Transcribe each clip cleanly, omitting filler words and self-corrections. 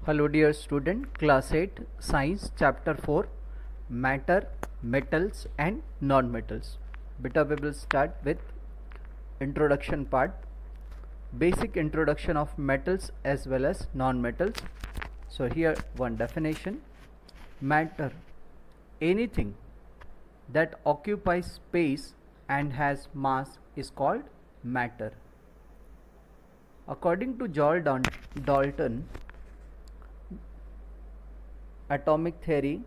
Hello dear student, class 8 science chapter 4 matter, metals and non-metals. Beta we will start with introduction part, basic introduction of metals as well as non-metals. So here one definition: matter, anything that occupies space and has mass is called matter. According to Dalton atomic theory,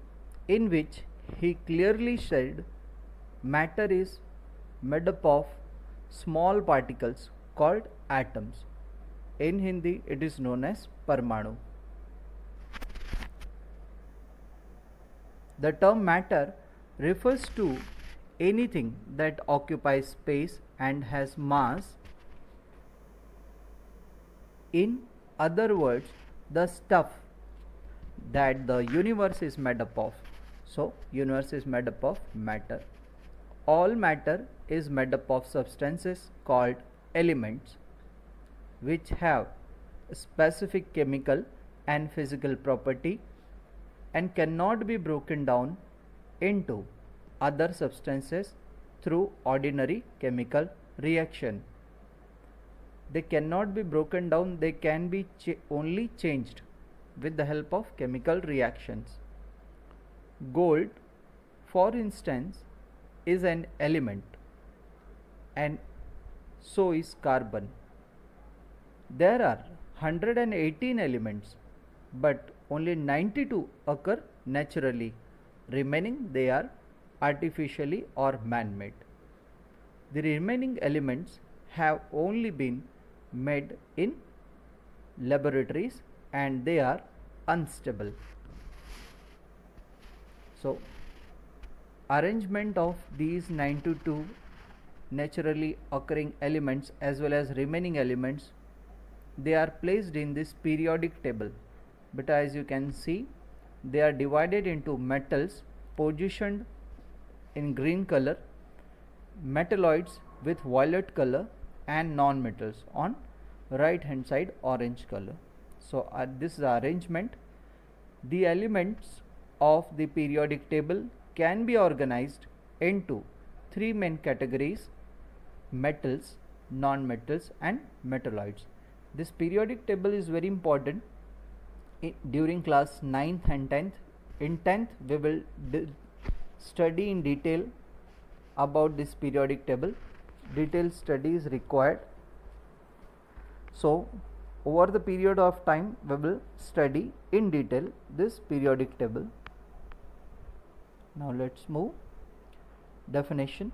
in which he clearly said matter is made up of small particles called atoms. In Hindi it is known as Parmanu. The term matter refers to anything that occupies space and has mass. In other words, the stuff that the universe is made up of. So universe is made up of matter. All matter is made up of substances called elements, which have a specific chemical and physical property and cannot be broken down into other substances through ordinary chemical reaction. They cannot be broken down, they can be only changed with the help of chemical reactions. Gold, for instance, is an element, and so is carbon. There are 118 elements, but only 92 occur naturally, remaining they are artificially or man-made. The remaining elements have only been made in laboratories and they are unstable. So arrangement of these 92 naturally occurring elements as well as remaining elements, they are placed in this periodic table. But as you can see, they are divided into metals positioned in green color, metalloids with violet color, and non-metals on right hand side orange color. So this is the arrangement. The elements of the periodic table can be organized into three main categories: metals, non-metals and metalloids. This periodic table is very important during class 9th and 10th. In 10th we will study in detail about this periodic table. Detailed study is required. So over the period of time we will study in detail this periodic table. Now let's move. Definition: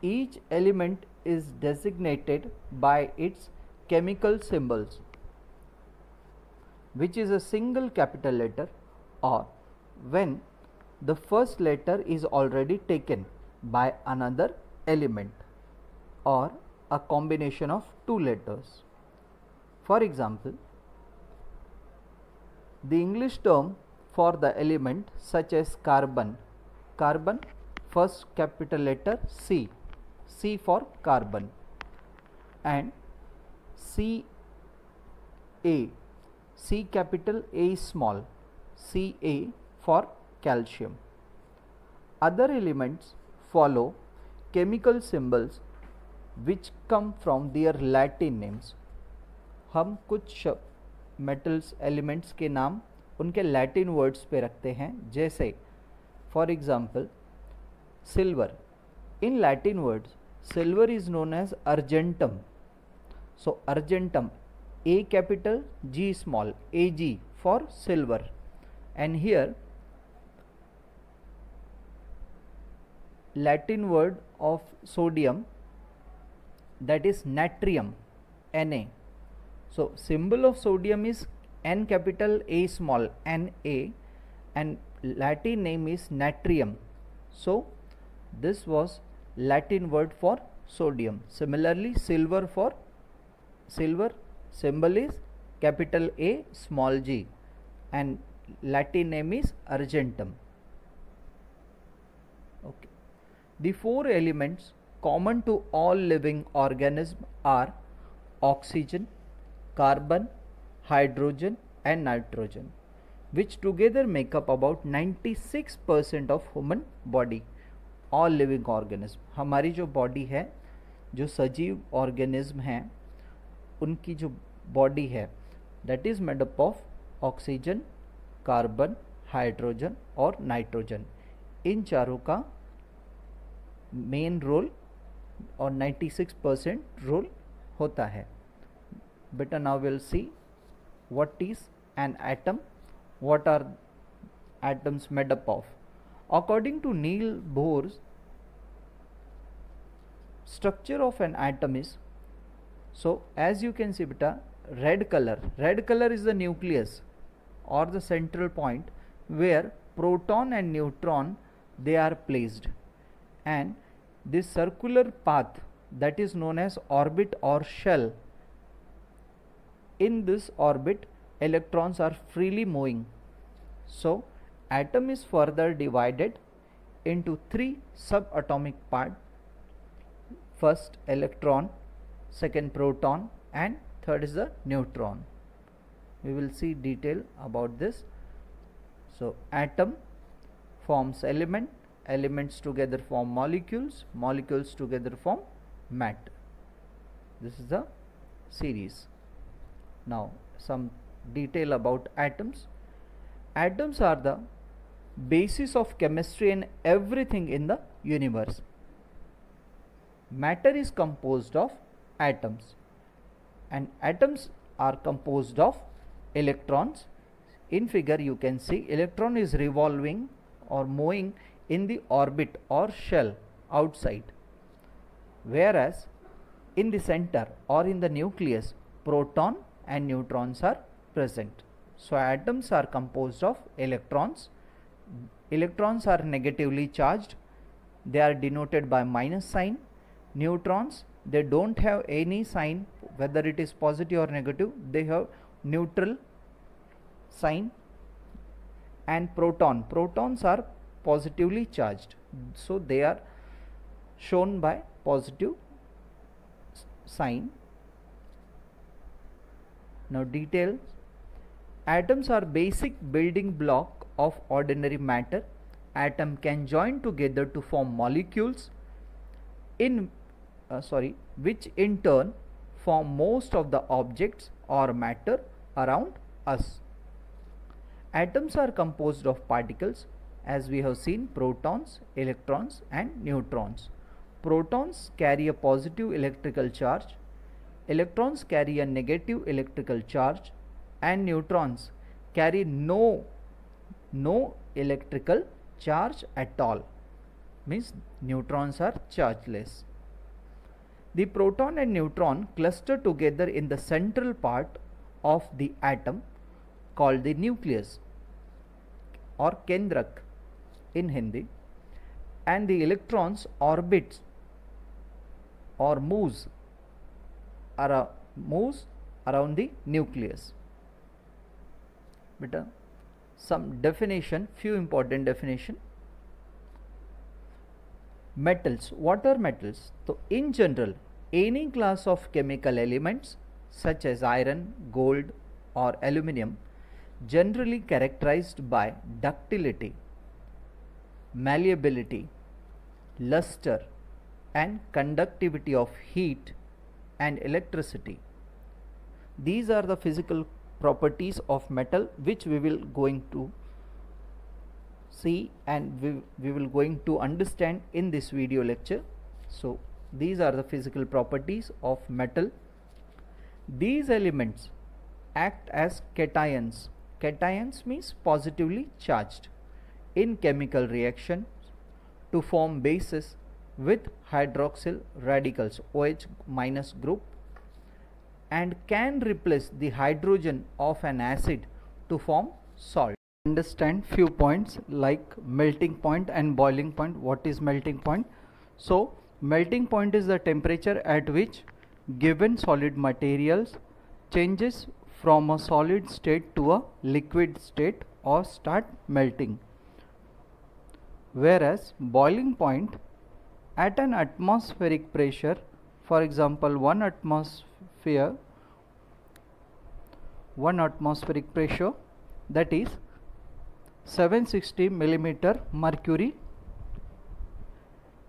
each element is designated by its chemical symbols, which is a single capital letter, or when the first letter is already taken by another element, or a combination of two letters. For example, the English term for the element such as carbon, first capital letter C, C for carbon, and Ca, C capital A small, Ca for calcium. Other elements follow chemical symbols which come from their Latin names. हम कुछ metals elements के नाम उनके Latin words पे रखते हैं, जैसे for example silver. In Latin words silver is known as argentum. So argentum, A capital, G small, Ag for silver, and here Latin word of sodium, that is natrium, Na. So symbol of sodium is N capital A small, Na, and Latin name is natrium. So this was Latin word for sodium. Similarly, silver, for silver symbol is capital A small g, and Latin name is argentum. Okay. The four elements common to all living organisms are oxygen, carbon, hydrogen and nitrogen, which together make up about 96% of human body. All living organism, हमारी जो body है, जो सजीव organism हैं, उनकी जो body है that is made up of oxygen, carbon, hydrogen और नाइट्रोजन. इन चारों का मेन रोल और 96% रोल होता है. बेटा now will see what is an atom, what are atoms made up of. According to Neil Bohr's structure of an atom is, so as you can see beta, red color is the nucleus or the central point where proton and neutron they are placed, and this circular path that is known as orbit or shell, in this orbit electrons are freely moving. So atom is further divided into 3 subatomic parts. First electron, second proton, and third is the neutron. We will see detail about this. So atom forms element, elements together form molecules, molecules together form matter. This is the series. Now some detail about atoms. Atoms are the basis of chemistry and everything in the universe. Matter is composed of atoms, and atoms are composed of electrons. In figure you can see electron is revolving or moving in the orbit or shell outside, whereas in the center or in the nucleus proton and neutrons are present. So atoms are composed of electrons. Electrons are negatively charged, they are denoted by minus sign. Neutrons, they don't have any sign, whether it is positive or negative, they have neutral sign. And protons are positively charged, so they are shown by positive sign. Now details. Atoms are basic building block of ordinary matter. Atom can join together to form molecules which in turn form most of the objects or matter around us. Atoms are composed of particles, as we have seen, protons, electrons and neutrons. Protons carry a positive electrical charge, electrons carry a negative electrical charge, and neutrons carry no electrical charge at all, means neutrons are chargeless. The proton and neutron cluster together in the central part of the atom called the nucleus or kendrak in Hindi, and the electrons orbits or moves around the nucleus. Beta, some definition, few important definition. Metals. What are metals? So in general, any class of chemical elements such as iron, gold or aluminum, generally characterized by ductility, malleability, luster and conductivity of heat and electricity. These are the physical properties of metal which we will going to see and we will going to understand in this video lecture. So these are the physical properties of metal. These elements act as cations. Cations means positively charged in chemical reactions to form bases with hydroxyl radicals, OH minus group, and can replace the hydrogen of an acid to form salt. Understand few points like melting point and boiling point. What is melting point? So melting point is the temperature at which given solid materials changes from a solid state to a liquid state or start melting, whereas boiling point at an atmospheric pressure, for example 1 atmosphere, 1 atmospheric pressure, that is 760 millimeter mercury.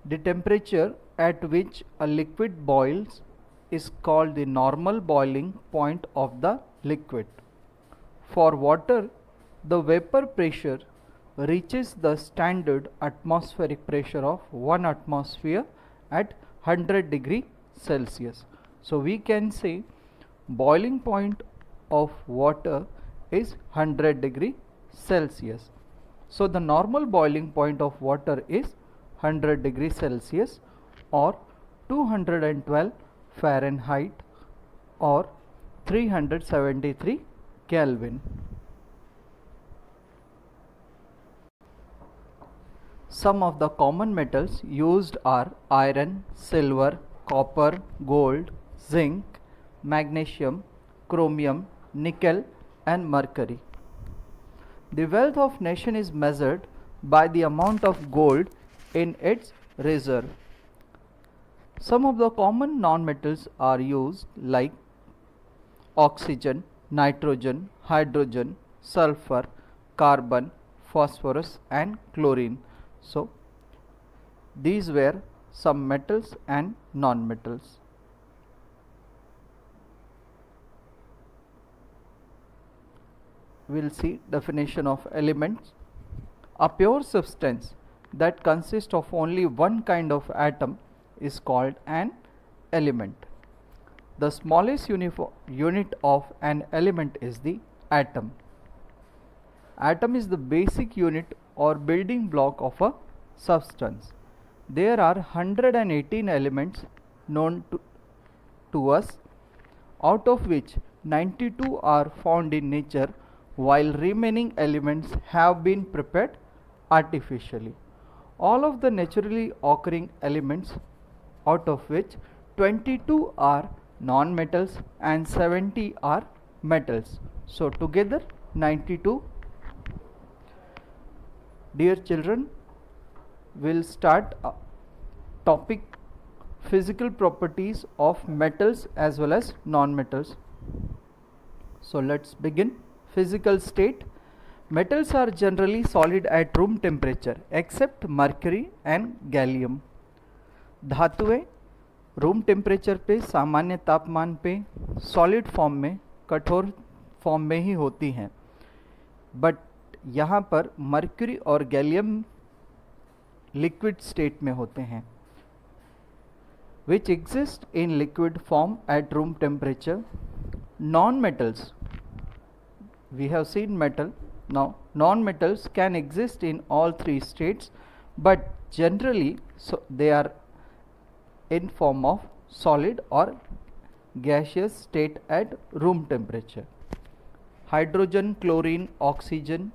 The temperature at which a liquid boils is called the normal boiling point of the liquid. For water, the vapor pressure reaches the standard atmospheric pressure of 1 atmosphere at 100 degree Celsius. So we can say boiling point of water is 100 degree Celsius. So the normal boiling point of water is 100 degree Celsius or 212 Fahrenheit or 373 Kelvin. Some of the common metals used are iron, silver, copper, gold, zinc, magnesium, chromium, nickel and mercury. The wealth of nation is measured by the amount of gold in its reserve. Some of the common non-metals are used like oxygen, nitrogen, hydrogen, sulfur, carbon, phosphorus and chlorine. So these were some metals and non-metals. We will see definition of elements. A pure substance that consists of only one kind of atom is called an element. The smallest unit of an element is the atom. Atom is the basic unit or building block of a substance. There are 118 elements known to us, out of which 92 are found in nature, while remaining elements have been prepared artificially. All of the naturally occurring elements, out of which 22 are non-metals and 70 are metals. So together 92. Dear children, we'll start topic physical properties of metals as well as non-metals. So let's begin. Physical state. Metals are generally solid at room temperature except mercury and gallium. धातुएं room temperature पे, सामान्य तापमान पे solid form में, कठोर form में ही होती हैं, बट यहाँ पर मर्क्यूरी और गैलियम लिक्विड स्टेट में होते हैं, which exist in liquid form at room temperature. Non-metals, we have seen metal. Now non-metals can exist in all three states, but generally they are in form of solid or gaseous state at room temperature. Hydrogen, chlorine, oxygen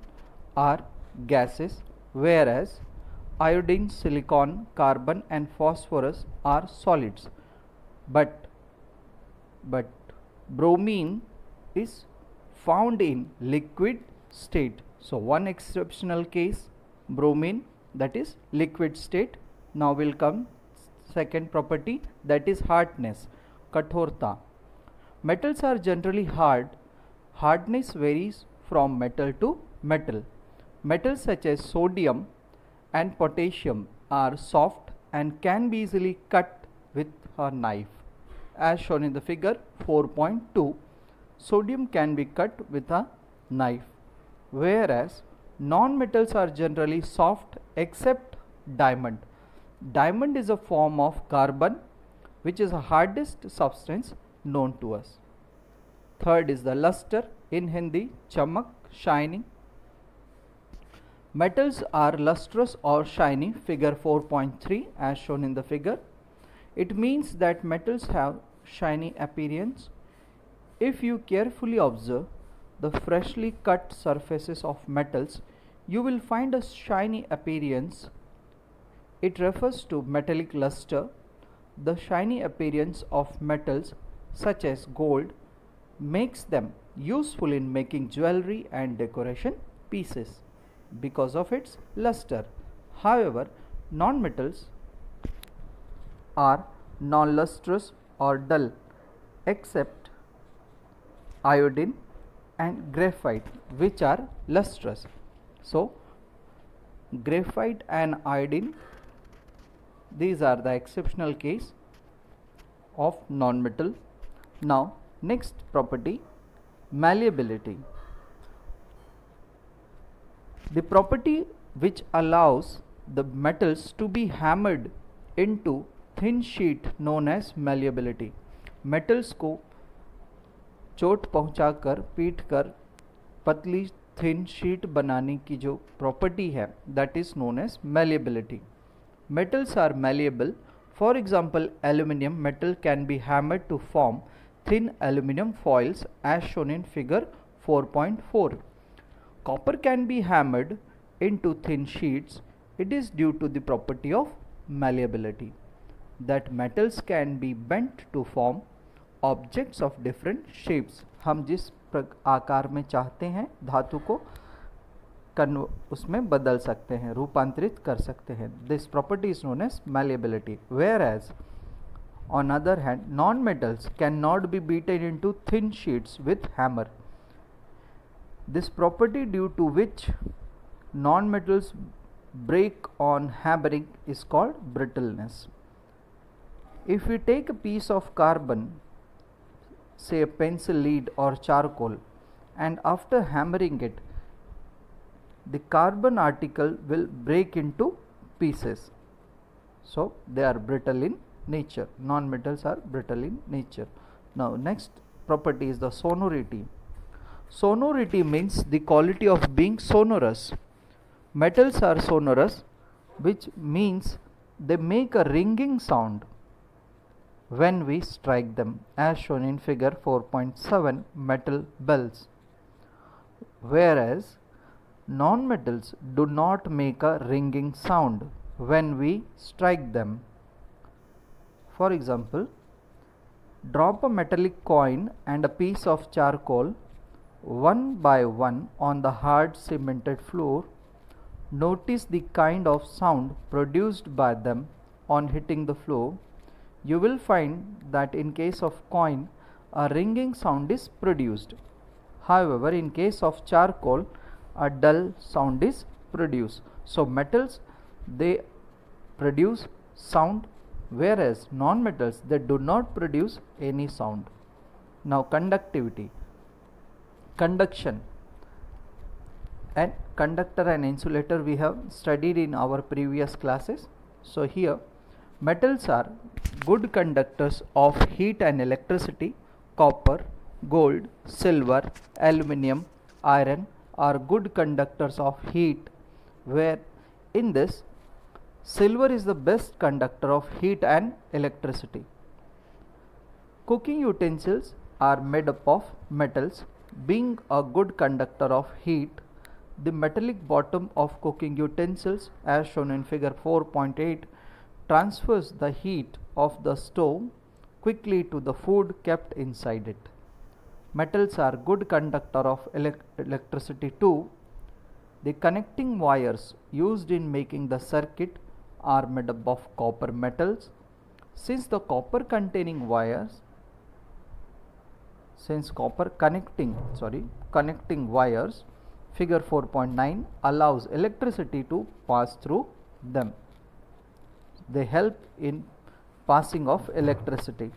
are gases, whereas iodine, silicon, carbon and phosphorus are solids. But bromine is found in liquid state. So one exceptional case, bromine, that is liquid state. Now will come second property, that is hardness, kathorta. Metals are generally hard. Hardness varies from metal to metal. Metals such as sodium and potassium are soft and can be easily cut with a knife. As shown in the figure 4.2, sodium can be cut with a knife, whereas non-metals are generally soft except diamond. Diamond is a form of carbon, which is the hardest substance known to us. Third is the luster, in Hindi chamak, shining. Metals are lustrous or shiny, figure 4.3 as shown in the figure. It means that metals have shiny appearance. If you carefully observe the freshly cut surfaces of metals, you will find a shiny appearance. It refers to metallic luster. The shiny appearance of metals such as gold makes them useful in making jewelry and decoration pieces because of its luster. However, non-metals are non-lustrous or dull except iodine, and graphite, which are lustrous. So graphite and iodine, these are the exceptional case of non-metal. Now next property, malleability. The property which allows the metals to be hammered into thin sheet known as malleability. metals को चोट पहुंचाकर पीटकर पतली thin sheet बनाने की जो property है, that is known as malleability. Metals are malleable. For example, aluminium metal can be hammered to form thin aluminum foils as shown in figure 4.4. Copper can be hammered into thin sheets. It is due to the property of malleability, that metals can be bent to form objects of different shapes. हम जिस आकार में चाहते हैं धातु को उसमें बदल सकते हैं, रूपांतरित कर सकते हैं. This property is known as malleability. Whereas on other hand, non-metals cannot be beaten into thin sheets with hammer. This property due to which non-metals break on hammering is called brittleness. If we take a piece of carbon, say a pencil lead or charcoal, and after hammering it, the carbon article will break into pieces. So they are brittle in nature. Non-metals are brittle in nature. Now next property is the sonority. Sonority means the quality of being sonorous. Metals are sonorous, which means they make a ringing sound when we strike them, as shown in figure 4.7, metal bells. Whereas non-metals do not make a ringing sound when we strike them. For example, drop a metallic coin and a piece of charcoal one by one on the hard cemented floor. Notice the kind of sound produced by them on hitting the floor. You will find that in case of coin, a ringing sound is produced. However, in case of charcoal, a dull sound is produced. So metals, they produce sound, whereas non-metals, they do not produce any sound. Now conductivity. Conduction. And conductor and insulator we have studied in our previous classes. So here metals are good conductors of heat and electricity. Copper, gold, silver, aluminium, iron are good conductors of heat, where in this silver is the best conductor of heat and electricity. Cooking utensils are made up of metals. Being a good conductor of heat, the metallic bottom of cooking utensils, as shown in figure 4.8, transfers the heat of the stove quickly to the food kept inside it. Metals are good conductor of electricity too. The connecting wires used in making the circuit are made up of copper metals. Since the copper containing wires, connecting wires, figure 4.9 allows electricity to pass through them. They help in passing of electricity.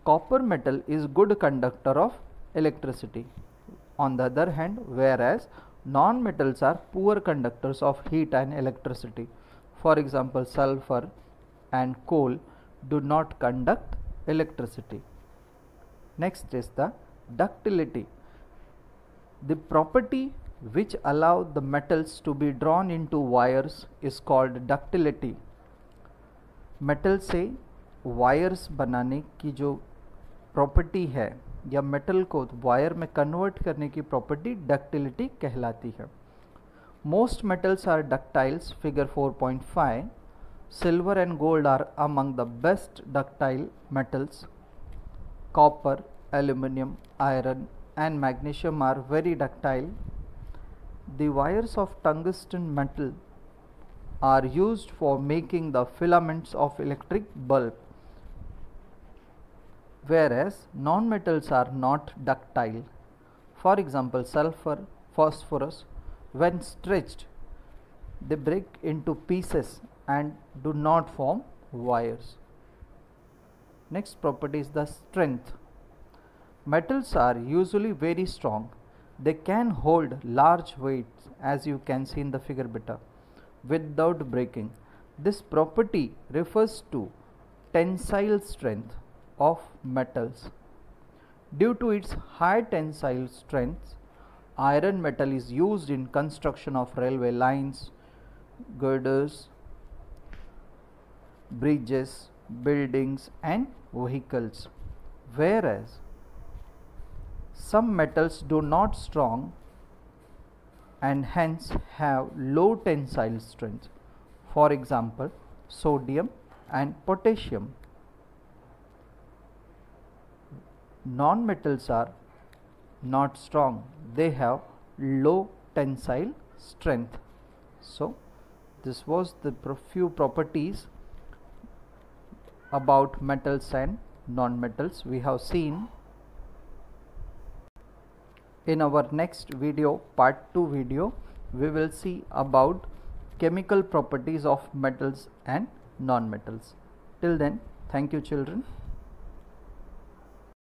Copper metal is good conductor of electricity. On the other hand, whereas non-metals are poor conductors of heat and electricity. For example, sulfur and coal do not conduct electricity. Next is the ductility. The property which allow the metals to be drawn into wires is called ductility. Metal से wires बनाने की जो property है या metal को wire में convert करने की प्रॉपर्टी डक्टिलिटी कहलाती है. Most metals are ductiles. Figure 4.5. Silver and gold are among the best ductile metals. Copper, aluminium, iron and magnesium are very ductile. The wires of tungsten metal are used for making the filaments of electric bulb, whereas non-metals are not ductile. For example, sulfur, phosphorus, when stretched, they break into pieces and do not form wires. Next property is the strength. Metals are usually very strong. They can hold large weights, as you can see in the figure beta, without breaking. This property refers to tensile strength of metals. Due to its high tensile strength, iron metal is used in construction of railway lines, girders, bridges, buildings and vehicles, whereas some metals do not strong and hence have low tensile strength. For example, sodium and potassium. Non-metals are not strong, they have low tensile strength. So this was the few properties about metals and non-metals we have seen. In our next video, part 2 video, we will see about chemical properties of metals and non-metals. Till then, thank you children.